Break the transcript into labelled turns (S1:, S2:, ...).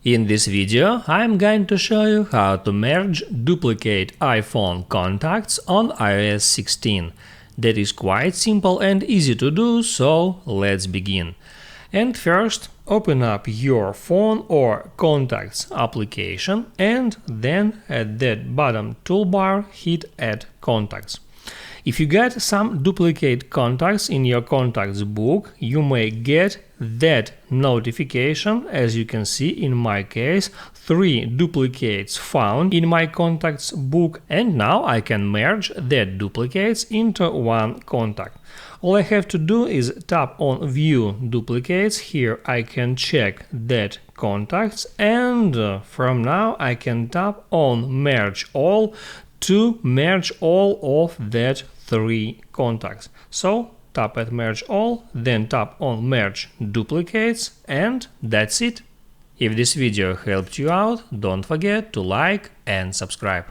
S1: In this video, I'm going to show you how to merge duplicate iPhone contacts on iOS 16. That is quite simple and easy to do, so let's begin. And first, open up your phone or contacts application and then at that bottom toolbar hit Add Contacts. If you get some duplicate contacts in your contacts book, you may get that notification. As you can see, in my case, 3 duplicates found in my contacts book, and now I can merge that duplicates into one contact. All I have to do is tap on View Duplicates. Here I can check that contacts, and from now I can tap on Merge All to merge all of that 3 contacts. So tap at Merge All, then tap on Merge Duplicates, and that's it. If this video helped you out, don't forget to like and subscribe.